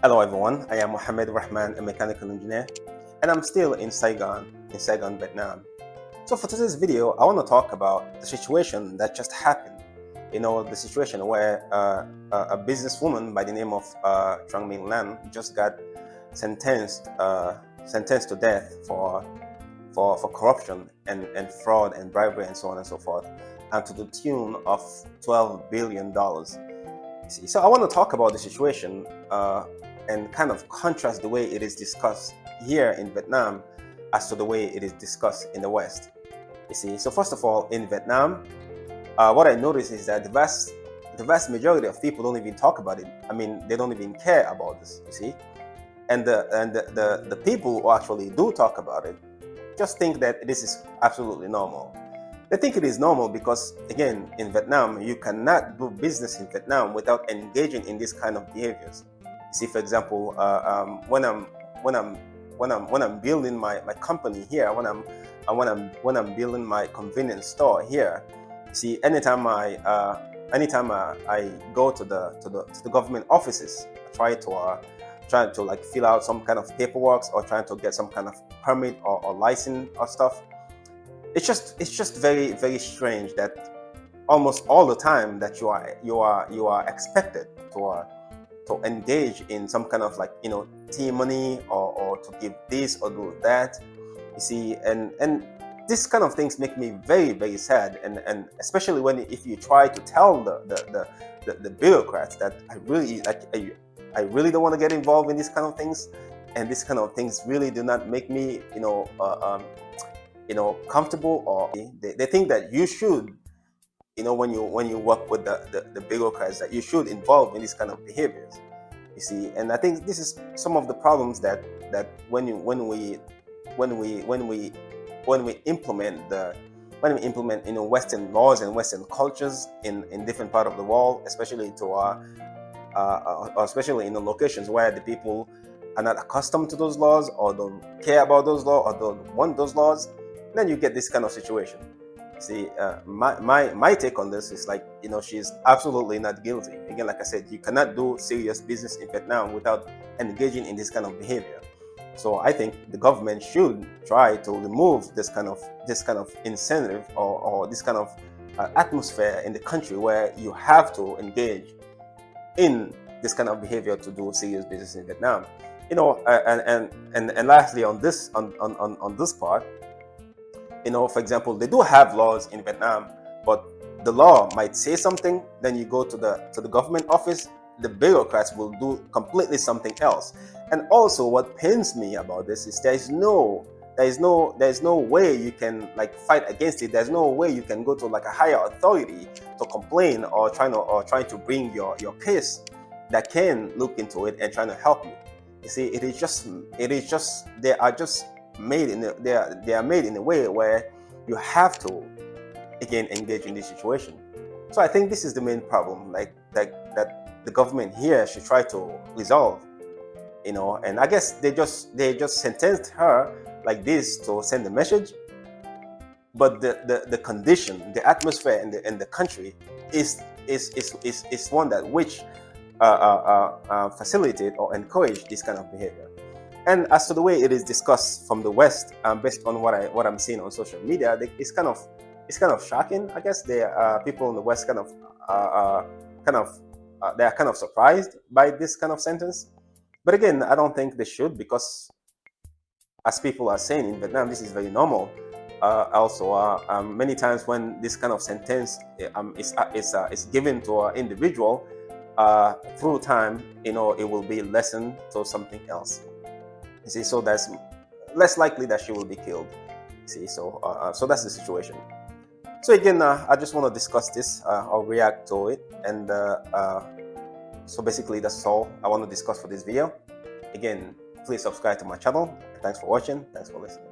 Hello everyone, I am Mohammed Rahman, a mechanical engineer, and I'm still in Saigon, Vietnam. So for today's video, I want to talk about the situation that just happened. The situation where a businesswoman by the name of Ms Lan just got sentenced to death for corruption and fraud and bribery and so on and so forth, and to the tune of $12 billion. So I want to talk about the situation and kind of contrast the way it is discussed here in Vietnam as to the way it is discussed in the West. So first of all, in Vietnam, what I notice is that the vast majority of people don't even talk about it. I mean, they don't even care about this. And the people who actually do talk about it just think that this is absolutely normal. They think it is normal because, again, in Vietnam, you cannot do business in Vietnam without engaging in this kind of behaviors. For example, when I'm building my company here, when I'm building my convenience store here, anytime I go to the government offices, I try to like fill out some kind of paperwork or trying to get some kind of permit or license or stuff. It's just very, very strange that almost all the time that you are expected to engage in some kind of like tea money or to give this or do that. And this kind of things make me very, very sad, and especially if you try to tell the bureaucrats that I really don't want to get involved in these kind of things, and these kind of things really do not make me comfortable, or they think that you should, when you work with the bureaucrats, that you should involve in these kind of behaviors. And I think this is some of the problems that when we implement Western laws and Western cultures in different part of the world, especially especially in the locations where the people are not accustomed to those laws or don't care about those laws or don't want those laws, then you get this kind of situation. My take on this is like, she's absolutely not guilty. Again, like I said, you cannot do serious business in Vietnam without engaging in this kind of behavior. So I think the government should try to remove this kind of incentive or this kind of atmosphere in the country where you have to engage in this kind of behavior to do serious business in Vietnam. And lastly, on this part, for example, they do have laws in Vietnam, but the law might say something, then you go to the government office, the bureaucrats will do completely something else. And also, what pains me about this is there's no way you can like fight against it. There's no way you can go to like a higher authority to complain or trying to bring your case that can look into it and trying to help you. It is just they are made in a way where you have to again engage in this situation. So I think this is the main problem, like that the government here should try to resolve. And I guess they just sentenced her like this to send a message, but the condition, the atmosphere in the country is one that which facilitate or encourage this kind of behavior. And as to the way it is discussed from the West, based on what I'm seeing on social media, it's kind of shocking. I guess people in the West they are kind of surprised by this kind of sentence. But again, I don't think they should, because as people are saying in Vietnam, this is very normal. Many times when this kind of sentence is given to an individual, through time, it will be lessened to something else. So that's less likely that she will be killed. So that's the situation. So again, I just want to discuss this or react to it, and so basically that's all I want to discuss for this video. Again, please subscribe to my channel. Thanks for watching. Thanks for listening.